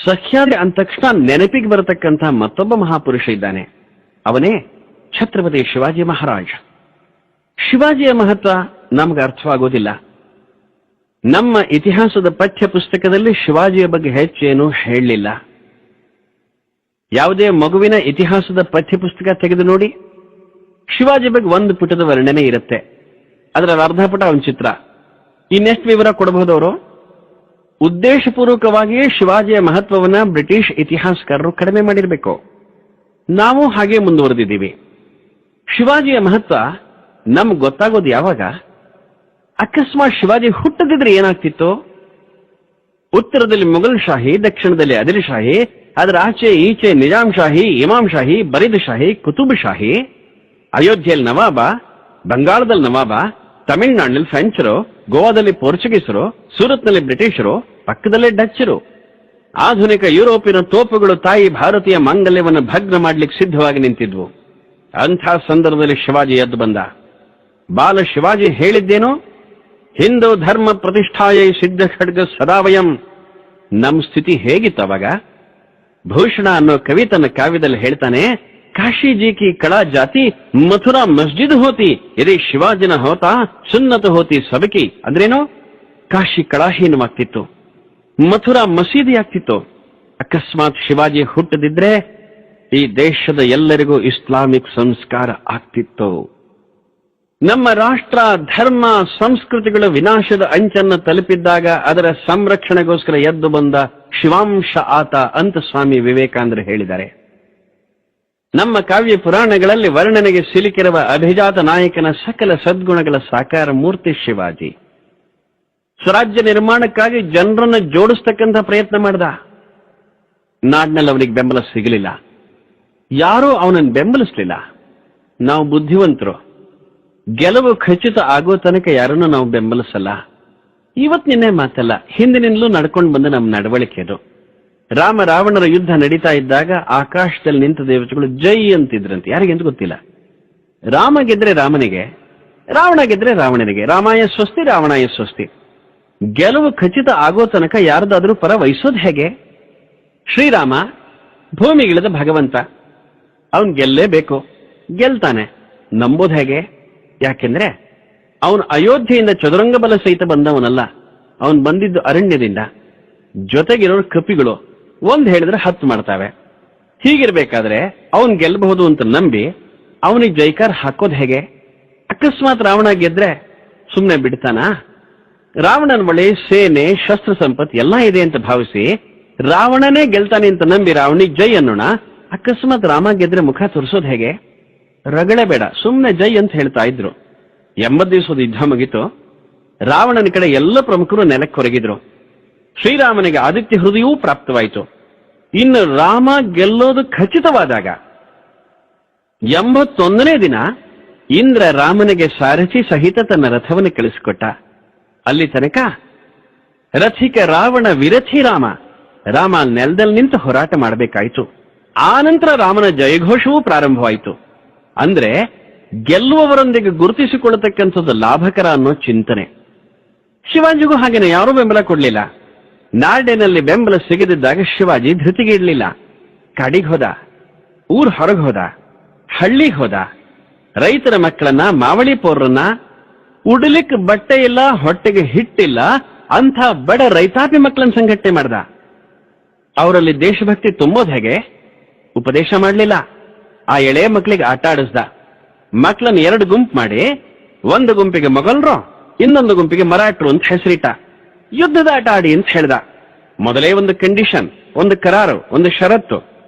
ಸಹ್ಯಾದ್ರಿ ಅಂದ ತಕ್ಷಣ ನೆನಪಿಗೆ ಬರತಕ್ಕಂಥ ಮತ್ತೊಬ್ಬ ಮಹಾಪುರುಷ ಇದ್ದಾನೆ. ಅವನೇ ಛತ್ರಪತಿ ಶಿವಾಜಿ ಮಹಾರಾಜ್. ಶಿವಾಜಿಯ ಮಹತ್ವ ನಮ್ಗೆ ಅರ್ಥವಾಗೋದಿಲ್ಲ. ನಮ್ಮ ಇತಿಹಾಸದ ಪಠ್ಯ ಪುಸ್ತಕದಲ್ಲಿ ಶಿವಾಜಿಯ ಬಗ್ಗೆ ಹೆಚ್ಚೇನು ಹೇಳಲಿಲ್ಲ. ಯಾವುದೇ ಮಗುವಿನ ಇತಿಹಾಸದ ಪಠ್ಯ ಪುಸ್ತಕ ತೆಗೆದು ನೋಡಿ, ಶಿವಾಜಿ ಬಗ್ಗೆ ಒಂದು ಪುಟದ ವರ್ಣನೆ ಇರುತ್ತೆ. ಅದರ ಅರ್ಧ ಪುಟ ಅವನ ಚಿತ್ರ. ಇನ್ನೆಷ್ಟು ವಿವರ ಕೊಡಬಹುದು ಅವರು? ಉದ್ದೇಶಪೂರ್ವಕವಾಗಿಯೇ ಶಿವಾಜಿಯ ಮಹತ್ವವನ್ನ ಬ್ರಿಟಿಷ್ ಇತಿಹಾಸಕಾರರು ಕಡಿಮೆ ಮಾಡಿರಬೇಕು. ನಾವು ಹಾಗೆ ಮುಂದುವರೆದಿದ್ದೀವಿ. ಶಿವಾಜಿಯ ಮಹತ್ವ ನಮ್ಗೆ ಗೊತ್ತಾಗೋದು ಯಾವಾಗ? ಅಕಸ್ಮಾತ್ ಶಿವಾಜಿ ಹುಟ್ಟದಿದ್ರೆ ಏನಾಗ್ತಿತ್ತು? ಉತ್ತರದಲ್ಲಿ ಮೊಘಲ್ ಶಾಹಿ, ದಕ್ಷಿಣದಲ್ಲಿ ಆದಿಲ್ ಶಾಹಿ, ಅದರ ಆಚೆ ಈಚೆ ನಿಜಾಂ ಶಾಹಿ, ಇಮಾಮ್ ಶಾಹಿ, ಬರೀದ್ ಶಾಹಿ, ಕುತುಬ್ ಶಾಹಿ, ಅಯೋಧ್ಯೆಯಲ್ಲಿ ನವಾಬ, ಬಂಗಾಳದಲ್ಲಿ ನವಾಬ, ತಮಿಳುನಾಡಿನಲ್ಲಿ ಫ್ರೆಂಚರು, ಗೋವಾದಲ್ಲಿ ಪೋರ್ಚುಗೀಸರು, ಸೂರತ್ನಲ್ಲಿ ಬ್ರಿಟಿಷರು, ಪಕ್ಕದಲ್ಲೇ ಡಚ್ಚರು. ಆಧುನಿಕ ಯುರೋಪಿನ ತೋಪುಗಳು ತಾಯಿ ಭಾರತೀಯ ಮಾಂಗಲ್ಯವನ್ನು ಭಗ್ನ ಮಾಡ್ಲಿಕ್ಕೆ ಸಿದ್ಧವಾಗಿ ನಿಂತಿದ್ವು. ಅಂಥ ಸಂದರ್ಭದಲ್ಲಿ ಶಿವಾಜಿ ಎದ್ದು ಬಂದ. ಬಾಲ ಶಿವಾಜಿ ಹೇಳಿದ್ದೇನು? ಹಿಂದೂ ಧರ್ಮ ಪ್ರತಿಷ್ಠಾಯೈ ಸಿದ್ಧ ಖಡ್ಗ ಸದಾವಯಂ. ನಮ್ ಸ್ಥಿತಿ ಹೇಗಿತ್ತು ಅವಾಗ? ಭೂಷಣ ಅನ್ನೋ ಕವಿ ತನ್ನ ಕಾವ್ಯದಲ್ಲಿ ಹೇಳ್ತಾನೆ, ಕಾಶಿ ಜಿ ಕಿ ಕಳಾ ಜಾತಿ ಮಥುರಾ ಮಸ್ಜಿದ್ ಹೋತಿ ಇದೇ ಶಿವಾಜಿನ ಹೋತಾ ಸುನ್ನತ ಹೋತಿ ಸಬಕಿ. ಅಂದ್ರೇನು? ಕಾಶಿ ಕಳಾಹೀನವಾಗ್ತಿತ್ತು, ಮಥುರಾ ಮಸೀದಿ ಆಗ್ತಿತ್ತು. ಅಕಸ್ಮಾತ್ ಶಿವಾಜಿ ಹುಟ್ಟದಿದ್ರೆ ಈ ದೇಶದ ಎಲ್ಲರಿಗೂ ಇಸ್ಲಾಮಿಕ್ ಸಂಸ್ಕಾರ ಆಗ್ತಿತ್ತು. ನಮ್ಮ ರಾಷ್ಟ್ರ, ಧರ್ಮ, ಸಂಸ್ಕೃತಿಗಳ ವಿನಾಶದ ಅಂಚನ್ನು ತಲುಪಿದ್ದಾಗ ಅದರ ಸಂರಕ್ಷಣೆಗೋಸ್ಕರ ಎದ್ದು ಬಂದ ಶಿವಾಂಶ ಆತ ಅಂತ ಸ್ವಾಮಿ ವಿವೇಕಾನಂದರು ಹೇಳಿದ್ದಾರೆ. ನಮ್ಮ ಕಾವ್ಯ ಪುರಾಣಗಳಲ್ಲಿ ವರ್ಣನೆಗೆ ಸಿಲುಕಿರುವ ಅಭಿಜಾತ ನಾಯಕನ ಸಕಲ ಸದ್ಗುಣಗಳ ಸಾಕಾರ ಮೂರ್ತಿ ಶಿವಾಜಿ. ಸ್ವರಾಜ್ಯ ನಿರ್ಮಾಣಕ್ಕಾಗಿ ಜನರನ್ನು ಜೋಡಿಸ್ತಕ್ಕಂಥ ಪ್ರಯತ್ನ ಮಾಡಿದ. ನಾಡಿನಲ್ಲಿ ಅವನಿಗೆ ಬೆಂಬಲ ಸಿಗಲಿಲ್ಲ. ಯಾರೂ ಅವನನ್ನು ಬೆಂಬಲಿಸಲಿಲ್ಲ. ನಾವು ಬುದ್ಧಿವಂತರು. ಗೆಲುವು ಖಚಿತ ಆಗೋ ತನಕ ಯಾರನ್ನು ನಾವು ಬೆಂಬಲಿಸಲ್ಲ. ಇವತ್ ನಿನ್ನೆ ಮಾತಲ್ಲ, ಹಿಂದಿನಿಂದಲೂ ನಡ್ಕೊಂಡು ಬಂದ ನಮ್ಮ ನಡವಳಿಕೆ ಅದು. ರಾಮ ರಾವಣರ ಯುದ್ಧ ನಡೀತಾ ಇದ್ದಾಗ ಆಕಾಶದಲ್ಲಿ ನಿಂತ ದೇವತೆಗಳು ಜೈ ಅಂತಿದ್ರಂತೆ. ಯಾರಿಗೆಂತ ಗೊತ್ತಿಲ್ಲ. ರಾಮ ಗೆದ್ರೆ ರಾಮನಿಗೆ, ರಾವಣ ಗೆದ್ರೆ ರಾವಣನಿಗೆ. ರಾಮಾಯ ಸ್ವಸ್ತಿ, ರಾವಣಾಯ ಸ್ವಸ್ತಿ. ಗೆಲುವು ಖಚಿತ ಆಗೋ ತನಕ ಯಾರ್ದಾದ್ರೂ ಪರ ವಹಿಸೋದು ಹೇಗೆ? ಶ್ರೀರಾಮ ಭೂಮಿಗಿಳಿದ ಭಗವಂತ, ಅವನ್ ಗೆಲ್ಲೇಬೇಕು, ಗೆಲ್ತಾನೆ. ನಂಬೋದು ಹೇಗೆ? ಯಾಕೆಂದ್ರೆ ಅವನು ಅಯೋಧ್ಯೆಯಿಂದ ಚದುರಂಗ ಬಲ ಸಹಿತ ಬಂದವನಲ್ಲ. ಅವನ್ ಬಂದಿದ್ದು ಅರಣ್ಯದಿಂದ. ಜೊತೆಗಿರೋರು ಕಪಿಗಳು, ಒಂದ್ ಹೇಳಿದ್ರೆ 10 ಮಾಡ್ತಾವೆ. ಹೀಗಿರ್ಬೇಕಾದ್ರೆ ಅವನ್ ಗೆಲ್ಲಬಹುದು ಅಂತ ನಂಬಿ ಅವನಿಗೆ ಜೈಕಾರ ಹಾಕೋದು ಹೇಗೆ? ಅಕಸ್ಮಾತ್ ರಾವಣ ಗೆದ್ರೆ ಸುಮ್ನೆ ಬಿಡ್ತಾನ? ರಾವಣನ ಬಳಿ ಸೇನೆ, ಶಸ್ತ್ರ ಸಂಪತ್ತು ಎಲ್ಲ ಇದೆ ಅಂತ ಭಾವಿಸಿ ರಾವಣನೇ ಗೆಲ್ತಾನೆ ಅಂತ ನಂಬಿ ರಾವಣಿಗೆ ಜೈ ಅನ್ನೋಣ. ಅಕಸ್ಮಾತ್ ರಾಮ ಗೆದ್ರೆ ಮುಖ ತೋರಿಸೋದು ಹೇಗೆ? ರಗಳೆ ಬೇಡ, ಸುಮ್ನೆ ಜೈ ಅಂತ ಹೇಳ್ತಾ ಇದ್ರು. 80 ದಿವಸದ ಯುದ್ಧ ಮುಗಿತು. ರಾವಣನ ಕಡೆ ಎಲ್ಲ ಪ್ರಮುಖರು ನೆಲಕ್ಕೆ ಹೊರಗಿದ್ರು. ಶ್ರೀರಾಮನಿಗೆ ಆದಿತ್ಯ ಹೃದಯವೂ ಪ್ರಾಪ್ತವಾಯಿತು. ಇನ್ನು ರಾಮ ಗೆಲ್ಲೋದು ಖಚಿತವಾದಾಗ 81ನೇ ದಿನ ಇಂದ್ರ ರಾಮನಿಗೆ ಸಾರಥಿ ಸಹಿತ ತನ್ನ ರಥವನ್ನು ಕಳಿಸಿಕೊಟ್ಟ. ಅಲ್ಲಿ ತನಕ ರಥಿಕ ರಾವಣ ವಿರಥಿ ರಾಮ. ರಾಮ ನೆಲದಲ್ಲಿ ನಿಂತು ಹೋರಾಟ ಮಾಡಬೇಕಾಯಿತು. ಆನಂತರ ರಾಮನ ಜಯಘೋಷವೂ ಪ್ರಾರಂಭವಾಯಿತು. ಅಂದ್ರೆ ಗೆಲ್ಲುವವರೊಂದಿಗೆ ಗುರುತಿಸಿಕೊಳ್ಳತಕ್ಕಂಥದ್ದು ಲಾಭಕರ ಅನ್ನೋ ಚಿಂತನೆ. ಶಿವಾಜಿಗೂ ಹಾಗೇನೆ ಯಾರೂ ಬೆಂಬಲ ಕೊಡ್ಲಿಲ್ಲ. ನಾಡಿನಲ್ಲಿ ಬೆಂಬಲ ಸಿಗದಿದ್ದಾಗ ಶಿವಾಜಿ ಧೃತಿಗೆ ಇಡ್ಲಿಲ್ಲ. ಕಾಡಿಗೆ ಹೋದ, ಊರ್ ಹೊರಗೆ ಹೋದ, ಹಳ್ಳಿಗೆ ಹೋದ. ರೈತರ ಮಕ್ಕಳನ್ನ, ಮಾವಳಿ ಪೌರರನ್ನ, ಉಡಲಿಕ್ ಬಟ್ಟೆ ಇಲ್ಲ, ಹೊಟ್ಟೆಗೆ ಹಿಟ್ಟಿಲ್ಲ ಅಂಥ ಬಡ ರೈತಾಪಿ ಮಕ್ಕಳನ್ನ ಸಂಘಟನೆ ಮಾಡ್ದ. ಅವರಲ್ಲಿ ದೇಶಭಕ್ತಿ ತುಂಬೋದು ಹೇಗೆ? ಉಪದೇಶ ಮಾಡಲಿಲ್ಲ. ಆ ಎಳೆ ಮಕ್ಕಳಿಗೆ ಆಟ ಆಡಿಸ್ದ. ಮಕ್ಕಳನ್ನ 2 ಗುಂಪು ಮಾಡಿ, ಒಂದು ಗುಂಪಿಗೆ ಮೊಘಲರು, ಇನ್ನೊಂದು ಗುಂಪಿಗೆ ಮರಾಠರು ಅಂತ ಹೆಸರಿಟ್ಟ. ಯುದ್ಧದ ಆಟ ಆಡಿ ಅಂತ ಹೇಳ್ದ. ಮೊದಲೇ ಒಂದು ಕಂಡೀಷನ್, ಒಂದು ಕರಾರು, ಒಂದು ಷರತ್ತು.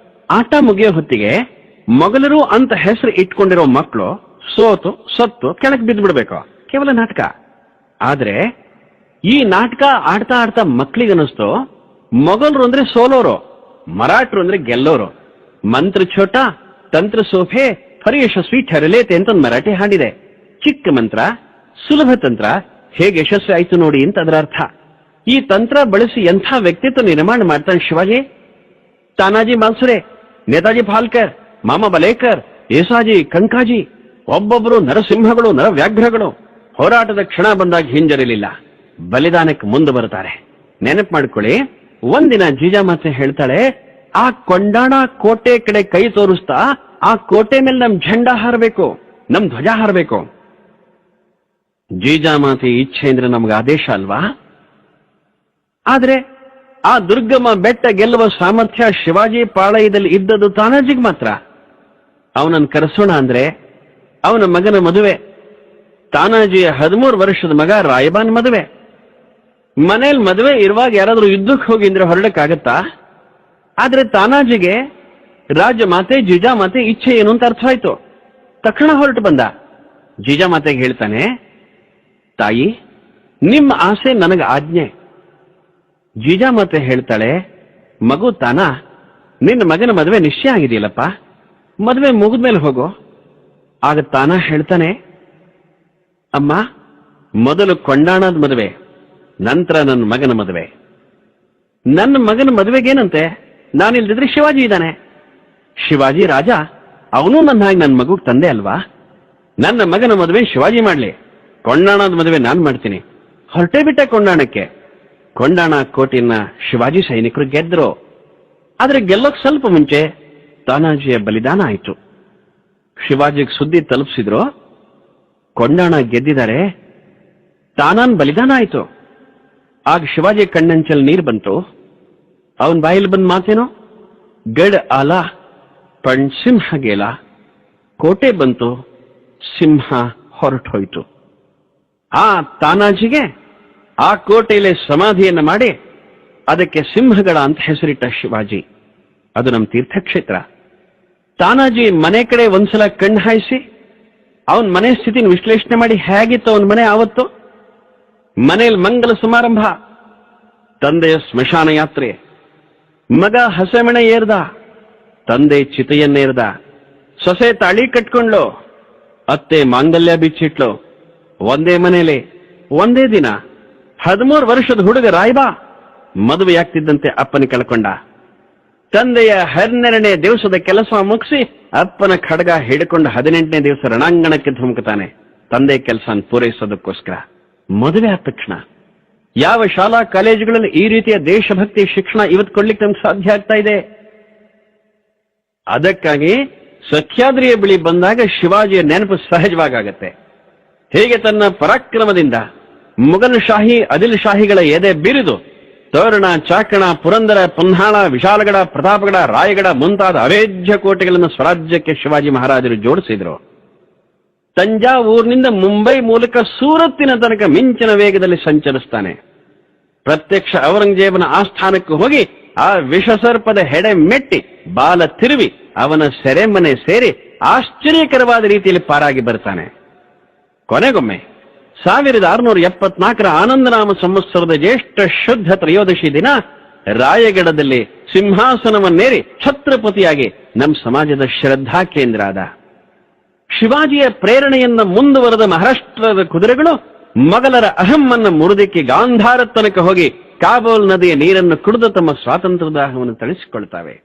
ಆಟ ಮುಗಿಯೋ ಹೊತ್ತಿಗೆ ಮೊಘಲರು ಅಂತ ಹೆಸರು ಇಟ್ಕೊಂಡಿರೋ ಮಕ್ಕಳು ಸತ್ತು ಕೆಳಗೆ ಬಿದ್ದು ಬಿಡ್ಬೇಕು. ಕೇವಲ ನಾಟಕ. ಆದ್ರೆ ಈ ನಾಟಕ ಆಡ್ತಾ ಆಡ್ತಾ ಮಕ್ಕಳಿಗನ್ನಿಸ್ತು ಮೊಘಲರು ಅಂದ್ರೆ ಸೋಲೋರು, ಮರಾಠರು ಅಂದ್ರೆ ಗೆಲ್ಲೋರು. ಮಂತ್ರ ಛೋಟ, ತಂತ್ರ ಸೋಫೆ, ಫರಿ ಯಶಸ್ವಿ ಠರಲೇತೆ ಅಂತ ಒಂದು ಮರಾಠಿ ಹಾಡಿದೆ. ಚಿಕ್ಕ ಮಂತ್ರ, ಸುಲಭ ತಂತ್ರ, ಹೇಗೆ ಯಶಸ್ವಿ ಆಯ್ತು ನೋಡಿ ಅಂತ ಅದರ ಅರ್ಥ. ಈ ತಂತ್ರ ಬಳಸಿ ಎಂಥ ವ್ಯಕ್ತಿತ್ವ ನಿರ್ಮಾಣ ಮಾಡ್ತಾನೆ ಶಿವಾಜಿ. ತಾನಾಜಿ ಮಾಲ್ಸುರೆ, ನೇತಾಜಿ ಫಾಲ್ಕರ್, ಮಾಮಾ ಬಲೇಕರ್, ಏಸಾಜಿ, ಕಂಕಾಜಿ, ಒಬ್ಬೊಬ್ಬರು ನರಸಿಂಹಗಳು, ನರವ್ಯಾಘ್ರಗಳು. ಹೋರಾಟದ ಕ್ಷಣ ಬಂದಾಗ ಹಿಂಜರಿಲಿಲ್ಲ, ಬಲಿದಾನಕ್ಕೆ ಮುಂದೆ ಬರ್ತಾರೆ. ನೆನಪು ಮಾಡ್ಕೊಳ್ಳಿ, ಒಂದಿನ ಜೀಜಾಮಾತೆ ಹೇಳ್ತಾಳೆ, ಆ ಕೊಂಡಾಣ ಕೋಟೆ ಕಡೆ ಕೈ ತೋರಿಸ್ತಾ ಆ ಕೋಟೆ ಮೇಲೆ ನಮ್ ಝಂಡಾ ಹಾರಬೇಕು, ನಮ್ ಧ್ವಜ ಹಾರಬೇಕು. ಜೀಜಾಮಾತೆ ಇಚ್ಛೆ ಅಂದ್ರೆ ನಮ್ಗೆ ಆದೇಶ ಅಲ್ವಾ? ಆದ್ರೆ ಆ ದುರ್ಗಮ ಬೆಟ್ಟ ಗೆಲ್ಲುವ ಸಾಮರ್ಥ್ಯ ಶಿವಾಜಿ ಪಾಳಯದಲ್ಲಿ ಇದ್ದದ್ದು ತಾನಾಜಿಗೆ ಮಾತ್ರ. ಅವನನ್ನು ಕರೆಸೋಣ ಅಂದ್ರೆ ಅವನ ಮಗನ ಮದುವೆ, ತಾನಾಜಿಯ 13 ವರ್ಷದ ಮಗ ರಾಯಬಾನ್ ಮದುವೆ. ಮನೇಲಿ ಮದುವೆ ಇರುವಾಗ ಯಾರಾದ್ರೂ ಯುದ್ಧಕ್ಕೆ ಹೋಗಿ ಅಂದ್ರೆ ಹೊರಡಕ್ಕಾಗತ್ತಾ? ಆದ್ರೆ ತಾನಾಜಿಗೆ ರಾಜಮಾತೆ ಜೀಜಾಮಾತೆ ಇಚ್ಛೆ ಏನು ಅಂತ ಅರ್ಥವಾಯ್ತು. ತಕ್ಷಣ ಹೊರಟು ಬಂದ. ಜೀಜಾಮಾತೆಗೆ ಹೇಳ್ತಾನೆ, ತಾಯಿ ನಿಮ್ಮ ಆಸೆ ನನಗೆ ಆಜ್ಞೆ. ಜೀಜಾಮಾತೆ ಹೇಳ್ತಾಳೆ, ಮಗು ತಾನ, ನಿನ್ನ ಮಗನ ಮದುವೆ ನಿಶ್ಚಯ ಆಗಿದೆಯಲ್ಲಪ್ಪ, ಮದುವೆ ಮುಗಿದ್ಮೇಲೆ ಹೋಗೋ. ಆಗ ತಾನ ಹೇಳ್ತಾನೆ, ಅಮ್ಮ ಮೊದಲು ಕೊಂಡಾಣದ ಮದುವೆ, ನಂತರ ನನ್ನ ಮಗನ ಮದುವೆ. ನನ್ನ ಮಗನ ಮದುವೆಗೇನಂತೆ, ನಾನಿಲ್ದಿದ್ರೆ ಶಿವಾಜಿ ಇದ್ದಾನೆ. ಶಿವಾಜಿ ರಾಜ, ಅವನು ನನ್ನ ಹಾಗೆ ನನ್ನ ಮಗು ತಂದೆ ಅಲ್ವಾ? ನನ್ನ ಮಗನ ಮದುವೆ ಶಿವಾಜಿ ಮಾಡ್ಲಿ, ಕೊಂಡಾಣದ ಮದುವೆ ನಾನ್ ಮಾಡ್ತೀನಿ. ಹೊರಟೇ ಬಿಟ್ಟೆ ಕೊಂಡಾಣಕ್ಕೆ. ಕೊಂಡಾಣ ಕೋಟೆಯನ್ನ ಶಿವಾಜಿ ಸೈನಿಕರು ಗೆದ್ರು. ಆದ್ರೆ ಗೆಲ್ಲೋಕ್ ಸ್ವಲ್ಪ ಮುಂಚೆ ತಾನಾಜಿಯ ಬಲಿದಾನ ಆಯಿತು. ಶಿವಾಜಿಗೆ ಸುದ್ದಿ ತಲುಪಿಸಿದ್ರು, ಕೊಂಡಾಣ ಗೆದ್ದಿದ್ದಾರೆ, ತಾನಾನ್ ಬಲಿದಾನ ಆಯಿತು. ಆಗ ಶಿವಾಜಿ ಕಣ್ಣಂಚಲ್ ನೀರು ಬಂತು. ಅವನ್ ಬಾಯಲ್ಲಿ ಬಂದ ಮಾತೇನೋ, ಗಡ್ ಆಲ ಪಣ್ ಸಿಂಹ ಗೇಲ. ಕೋಟೆ ಬಂತು, ಸಿಂಹ ಹೊರಟು ಹೋಯಿತು. ಆ ತಾನಾಜಿಗೆ ಆ ಕೋಟೆಯಲ್ಲಿ ಸಮಾಧಿಯನ್ನ ಮಾಡಿ ಅದಕ್ಕೆ ಸಿಂಹಗಳ ಅಂತ ಹೆಸರಿಟ್ಟ ಶಿವಾಜಿ. ಅದು ನಮ್ಮ ತೀರ್ಥಕ್ಷೇತ್ರ. ತಾನಾಜಿ ಮನೆ ಕಡೆ ಒಂದ್ಸಲ ಕಣ್ಣು ಹಾಯಿಸಿ ಅವನ್ ಮನೆ ಸ್ಥಿತಿನ ವಿಶ್ಲೇಷಣೆ ಮಾಡಿ ಹೇಗಿತ್ತು ಅವನ ಮನೆ ಆವತ್ತು. ಮನೆಯಲ್ಲಿ ಮಂಗಲ ಸಮಾರಂಭ, ತಂದೆಯ ಸ್ಮಶಾನ ಯಾತ್ರೆ, ಮಗ ಹಸೆಮಣೆ ಏರ್ದ, ತಂದೆ ಚಿತೆಯನ್ನೇರ್ದ, ಸೊಸೆ ತಾಳಿ ಕಟ್ಕೊಂಡ್ಲು, ಅತ್ತೆ ಮಾಂಗಲ್ಯ ಬಿಚ್ಚಿಟ್ಲು. ಒಂದೇ ಮನೇಲಿ ಒಂದೇ ದಿನ 13 ವರ್ಷದ ಹುಡುಗ ರಾಯ್ಬಾ ಮದುವೆಯಾಗ್ತಿದ್ದಂತೆ ಅಪ್ಪನ ಕಳ್ಕೊಂಡ. ತಂದೆಯ 12ನೇ ದಿವಸದ ಕೆಲಸ ಮುಗಿಸಿ ಅಪ್ಪನ ಖಡ್ಗ ಹಿಡ್ಕೊಂಡು 18ನೇ ದಿವಸ ರಣಾಂಗಣಕ್ಕೆ ಧುಮುಕ್ತಾನೆ, ತಂದೆ ಕೆಲಸ ಪೂರೈಸೋದಕ್ಕೋಸ್ಕರ. ಮದುವೆ ಆದ ತಕ್ಷಣ ಯಾವ ಶಾಲಾ ಕಾಲೇಜುಗಳಲ್ಲಿ ಈ ರೀತಿಯ ದೇಶಭಕ್ತಿ ಶಿಕ್ಷಣ ಇವತ್ತು ಕೊಡ್ಲಿಕ್ಕೆ ನಮ್ಗೆ ಸಾಧ್ಯ ಆಗ್ತಾ ಇದೆ? ಅದಕ್ಕಾಗಿ ಸಖ್ಯಾದ್ರಿಯ ಬಳಿ ಬಂದಾಗ ಶಿವಾಜಿಯ ನೆನಪು ಸಹಜವಾಗತ್ತೆ. ಹೇಗೆ ತನ್ನ ಪರಾಕ್ರಮದಿಂದ ಮುಘಲ್ ಶಾಹಿ ಆದಿಲ್ ಶಾಹಿಗಳ ಎದೆ ಬಿರಿದು ತೋರಣ, ಚಾಕಣ, ಪುರಂದರ, ಪನ್ಹಾಳ, ವಿಶಾಲಗಡ, ಪ್ರತಾಪಗಡ, ರಾಯಗಡ ಮುಂತಾದ ಅವೇಜ್ಯ ಕೋಟೆಗಳನ್ನು ಸ್ವರಾಜ್ಯಕ್ಕೆ ಶಿವಾಜಿ ಮಹಾರಾಜರು ಜೋಡಿಸಿದ್ರು. ತಂಜಾವೂರಿನಿಂದ ಮುಂಬೈ ಮೂಲಕ ಸೂರತ್ತಿನ ತನಕ ಮಿಂಚಿನ ವೇಗದಲ್ಲಿ ಸಂಚರಿಸ್ತಾನೆ. ಪ್ರತ್ಯಕ್ಷ ಔರಂಗಜೇಬನ ಆಸ್ಥಾನಕ್ಕೆ ಹೋಗಿ ಆ ವಿಷಸರ್ಪದ ಹೆಡೆ ಮೆಟ್ಟಿ ಬಾಲ ತಿರುವಿ ಅವನ ಸೆರೆಮನೆ ಸೇರಿ ಆಶ್ಚರ್ಯಕರವಾದ ರೀತಿಯಲ್ಲಿ ಪಾರಾಗಿ ಬರ್ತಾನೆ. ಕೊನೆಗೊಮ್ಮೆ 1674 ಆನಂದನಾಮ ಸಂವತ್ಸರದ ಜ್ಯೇಷ್ಠ ಶುದ್ಧ ತ್ರಯೋದಶಿ ದಿನ ರಾಯಗಢದಲ್ಲಿ ಸಿಂಹಾಸನವನ್ನೇರಿ ಛತ್ರಪತಿಯಾಗಿ ನಮ್ಮ ಸಮಾಜದ ಶ್ರದ್ಧಾ ಕೇಂದ್ರ ಆದ. ಶಿವಾಜಿಯ ಪ್ರೇರಣೆಯನ್ನ ಮುಂದುವರೆದ ಮಹಾರಾಷ್ಟ್ರದ ಕುದುರೆಗಳು ಮೊಘಲರ ಅಹಮ್ಮನ್ನ ಮುರಿದಕ್ಕೆ ಗಾಂಧಾರ ತನಕ ಹೋಗಿ ಕಾಬೂಲ್ ನದಿಯ ನೀರನ್ನು ಕುಡಿದು ತಮ್ಮ ಸ್ವಾತಂತ್ರ್ಯದಾಹವನ್ನು ತಣಿಸಿಕೊಳ್ತಾವೆ.